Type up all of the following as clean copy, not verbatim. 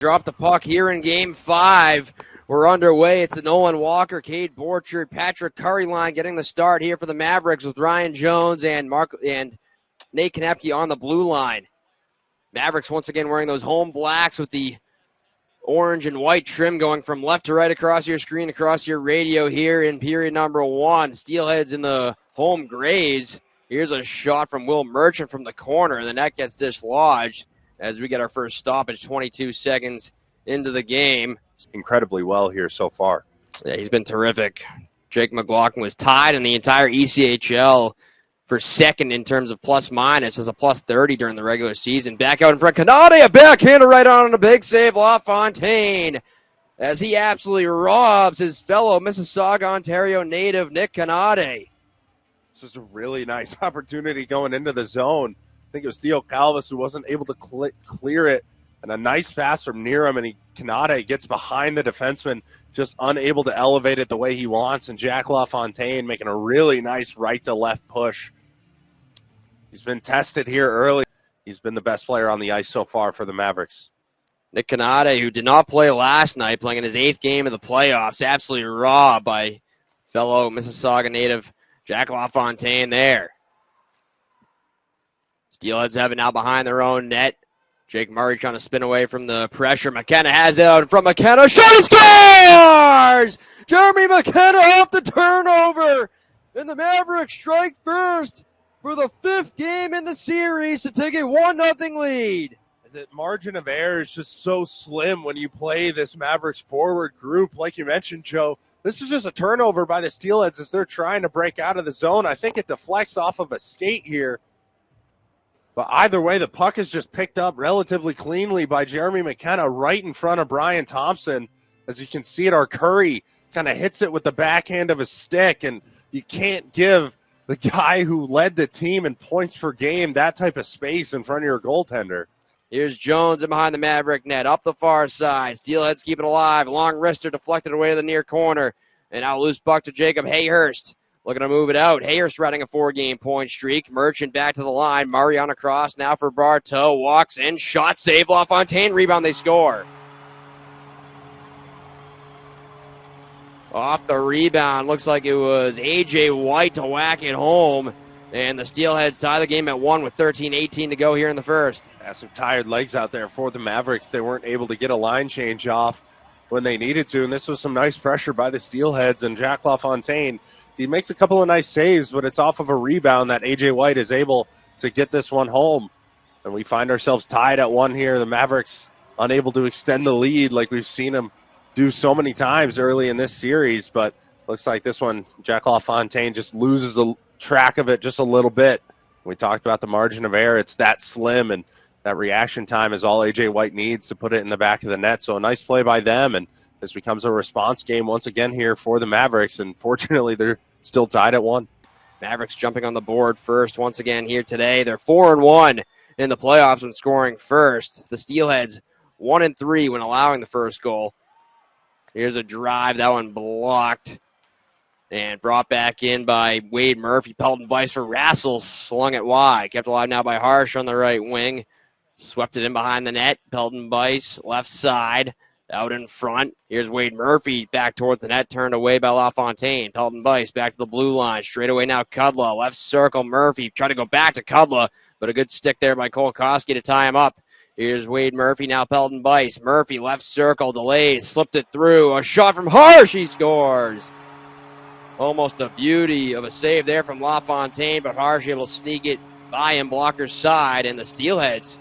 Drop the puck here in Game 5. We're underway. It's the Nolan Walker, Cade Borchard, Patrick Curry line getting the start here for the Mavericks with Ryan Jones and Nate Konepke on the blue line. Mavericks once again wearing those home blacks with the orange and white trim going from left to right across your screen, across your radio here in period number 1. Steelheads in the home grays. Here's a shot from Will Merchant from the corner, and the net gets dislodged as we get our first stoppage 22 seconds into the game. Incredibly well here so far. Yeah, he's been terrific. Jake McLaughlin was tied in the entire ECHL for second in terms of plus-minus as a plus 30 during the regular season. Back out in front, Canade, a backhander right on a big save, LaFontaine, as he absolutely robs his fellow Mississauga, Ontario native Nick Canade. This is a really nice opportunity going into the zone. I think it was Theo Calvis who wasn't able to clear it, and a nice pass from near him, and Canade gets behind the defenseman, just unable to elevate it the way he wants, and Jack LaFontaine making a really nice right-to-left push. He's been tested here early. He's been the best player on the ice so far for the Mavericks. Nick Canade, who did not play last night, playing in his 8th game of the playoffs, absolutely robbed by fellow Mississauga native Jack LaFontaine there. Steelheads have it now behind their own net. Jake Murray trying to spin away from the pressure. McKenna has it out in front. McKenna, shot, and scores! Jeremy McKenna off the turnover. And the Mavericks strike first for the 5th game in the series to take a 1-0 lead. The margin of error is just so slim when you play this Mavericks forward group. Like you mentioned, Joe, this is just a turnover by the Steelheads as they're trying to break out of the zone. I think it deflects off of a skate here. But either way, the puck is just picked up relatively cleanly by Jeremy McKenna right in front of Brian Thompson. As you can see it, our Curry kind of hits it with the backhand of his stick, and you can't give the guy who led the team in points per game that type of space in front of your goaltender. Here's Jones in behind the Maverick net, up the far side. Steelheads keep it alive. Long wrister deflected away to the near corner. And now loose puck to Jacob Hayhurst. Looking to move it out. Hayhurst riding a 4-game point streak. Merchant back to the line. Murray on a cross now for Bartow. Walks in. Shot save. LaFontaine. Rebound. They score. Off the rebound. Looks like it was A.J. White to whack it home. And the Steelheads tie the game at 1 with 13-18 to go here in the first. Yeah, some tired legs out there for the Mavericks. They weren't able to get a line change off when they needed to. And this was some nice pressure by the Steelheads. And Jack LaFontaine, he makes a couple of nice saves, but it's off of a rebound that A.J. White is able to get this one home. And we find ourselves tied at 1 here. The Mavericks unable to extend the lead like we've seen them do so many times early in this series. But looks like this one, Jack LaFontaine just loses a track of it just a little bit. We talked about the margin of error. It's that slim, and that reaction time is all A.J. White needs to put it in the back of the net. So a nice play by them, and this becomes a response game once again here for the Mavericks, and fortunately they're still tied at 1. Mavericks jumping on the board first once again here today. They're 4-1 in the playoffs when scoring first. The Steelheads 1-3 when allowing the first goal. Here's a drive. That one blocked and brought back in by Wade Murphy. Pelton Vice for Rassel, slung it wide. Kept alive now by Harsh on the right wing. Swept it in behind the net. Pelton Vice, left side, out in front. Here's Wade Murphy back towards the net, turned away by LaFontaine. Pelton Vice back to the blue line. Straight away now Kudla. Left circle, Murphy. Trying to go back to Kudla, but a good stick there by Kolkoski to tie him up. Here's Wade Murphy, now Pelton Vice. Murphy, left circle, delays, slipped it through. A shot from Harsh, he scores. Almost a beauty of a save there from LaFontaine, but Harsh able to sneak it by him, blocker's side, and the Steelheads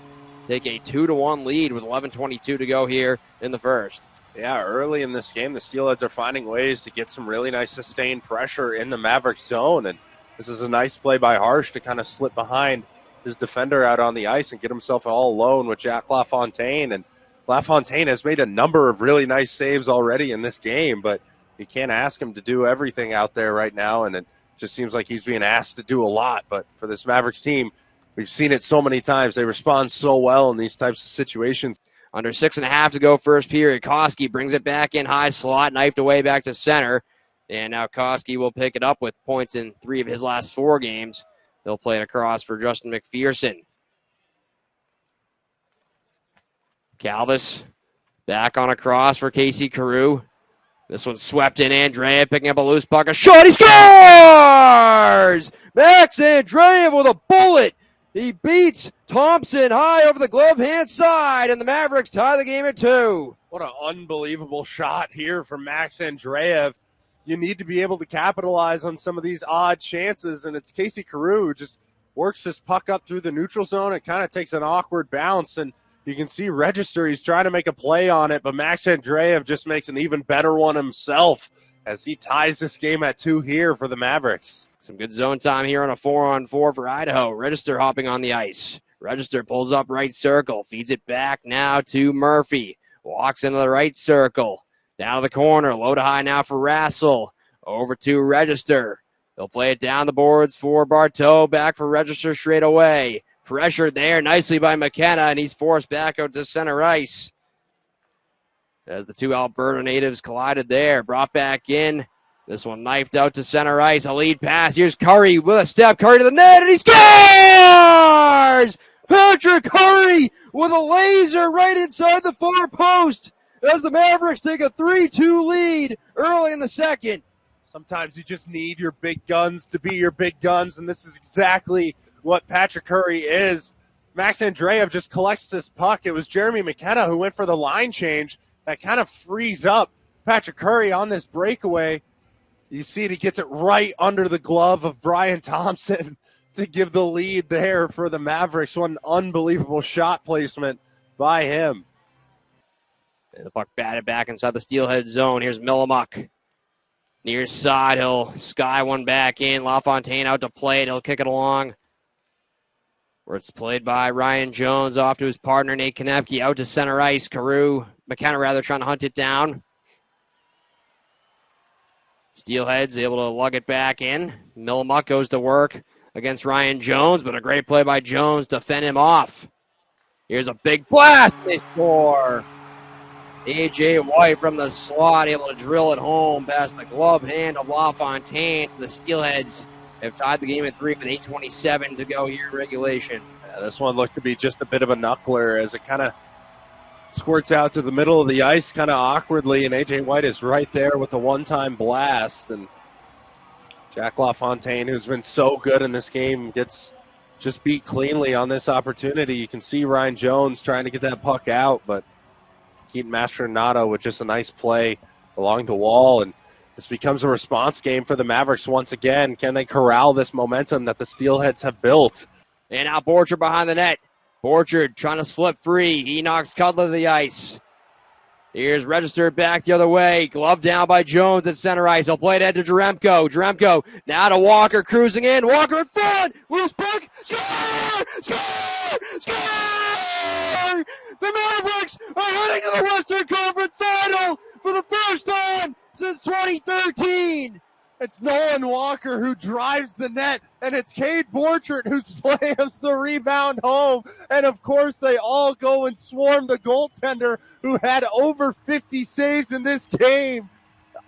take a 2-1 lead with 11:22 to go here in the first. Yeah, early in this game, the Steelheads are finding ways to get some really nice sustained pressure in the Mavericks zone, and this is a nice play by Harsh to kind of slip behind his defender out on the ice and get himself all alone with Jack LaFontaine. And LaFontaine has made a number of really nice saves already in this game, but you can't ask him to do everything out there right now, and it just seems like he's being asked to do a lot. But for this Mavericks team, we've seen it so many times. They respond so well in these types of situations. Under 6.5 to go first period. Koski brings it back in high slot, knifed away back to center. And now Koski will pick it up with points in 3 of his last 4 games. They'll play it across for Justin McPherson. Calvis Back on a cross for Casey Carew. This one swept in. Andreev picking up a loose puck. A shot. He scores! Max Andreev with a bullet. He beats Thompson high over the glove hand side, and the Mavericks tie the game at 2. What an unbelievable shot here from Max Andreev. You need to be able to capitalize on some of these odd chances, and it's Casey Carew who just works this puck up through the neutral zone. It kind of takes an awkward bounce, and you can see Register. He's trying to make a play on it, but Max Andreev just makes an even better one himself as he ties this game at 2 here for the Mavericks. Some good zone time here on a 4-on-4 for Idaho. Register hopping on the ice. Register pulls up right circle, feeds it back now to Murphy. Walks into the right circle. Down to the corner, low to high now for Rassel. Over to Register. They'll play it down the boards for Bartow. Back for Register straight away. Pressured there nicely by McKenna, and he's forced back out to center ice. As the two Alberta natives collided there. Brought back in. This one knifed out to center ice. A lead pass. Here's Curry with a step. Curry to the net, and he scores! Patrick Curry with a laser right inside the far post as the Mavericks take a 3-2 lead early in the second. Sometimes you just need your big guns to be your big guns, and this is exactly what Patrick Curry is. Max Andreev just collects this puck. It was Jeremy McKenna who went for the line change. That kind of frees up Patrick Curry on this breakaway. You see it, he gets it right under the glove of Brian Thompson to give the lead there for the Mavericks. What an unbelievable shot placement by him. And the puck batted back inside the Steelhead zone. Here's Millimuck. Near side, he'll sky one back in. LaFontaine out to play it. He'll kick it along. Where it's played by Ryan Jones off to his partner, Nate Konepke. Out to center ice. McKenna trying to hunt it down. Steelheads able to lug it back in. Millimuck goes to work against Ryan Jones, but a great play by Jones to fend him off. Here's a big blast. They score. A.J. White from the slot able to drill it home past the glove hand of LaFontaine. The Steelheads have tied the game at 3 with 8:27 to go here in regulation. Yeah, this one looked to be just a bit of a knuckler as it kind of squirts out to the middle of the ice kind of awkwardly, and A.J. White is right there with a one-time blast. And Jack LaFontaine, who's been so good in this game, gets just beat cleanly on this opportunity. You can see Ryan Jones trying to get that puck out, but Keaton Mastronado with just a nice play along the wall, and this becomes a response game for the Mavericks once again. Can they corral this momentum that the Steelheads have built? And now Borchard behind the net. Borchard trying to slip free. He knocks Cutler to the ice. Here's Register back the other way. Glove down by Jones at center ice. He'll play it ahead to Jaremko. Jaremko now to Walker, cruising in. Walker in front. Loose puck. Score! Score! Score! The Mavericks are heading to the Western Conference Final for the first time since 2013. It's Nolan Walker who drives the net, and it's Cade Borchert who slams the rebound home. And, of course, they all go and swarm the goaltender who had over 50 saves in this game.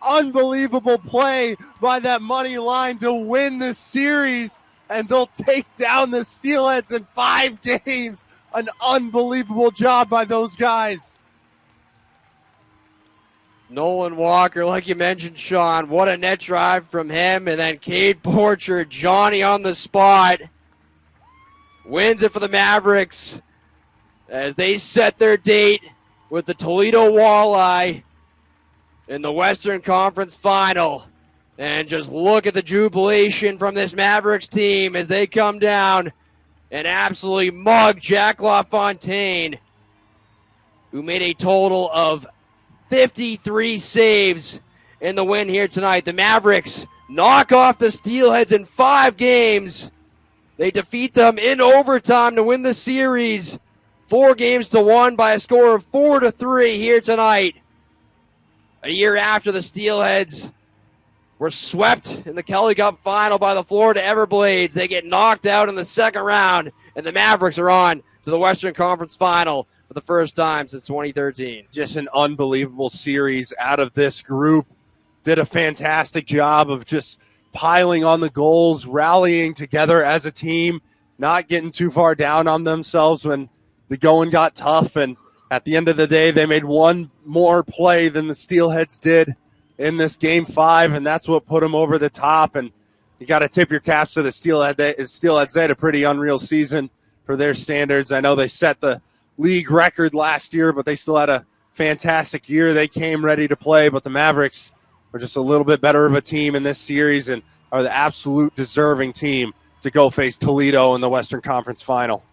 Unbelievable play by that money line to win this series, and they'll take down the Steelheads in 5 games. An unbelievable job by those guys. Nolan Walker, like you mentioned, Sean, what a net drive from him. And then Cade Borchard, Johnny on the spot, wins it for the Mavericks as they set their date with the Toledo Walleye in the Western Conference Final. And just look at the jubilation from this Mavericks team as they come down and absolutely mug Jack LaFontaine, who made a total of 53 saves in the win here tonight. The Mavericks knock off the Steelheads in 5 games. They defeat them in overtime to win the series 4-1 by a score of 4-3 here tonight. A year after the Steelheads were swept in the Kelly Cup final by the Florida Everblades. They get knocked out in the second round, and the Mavericks are on to the Western Conference Final for the first time since 2013. Just an unbelievable series out of this group. Did a fantastic job of just piling on the goals, rallying together as a team, not getting too far down on themselves when the going got tough, and At the end of the day, they made one more play than the Steelheads did in this Game 5, and that's what put them over the top. And you got to tip your caps to the Steelheads. They had a pretty unreal season for their standards. I know they set the league record last year, but they still had a fantastic year. They came ready to play, but the Mavericks were just a little bit better of a team in this series and are the absolute deserving team to go face Toledo in the Western Conference Final.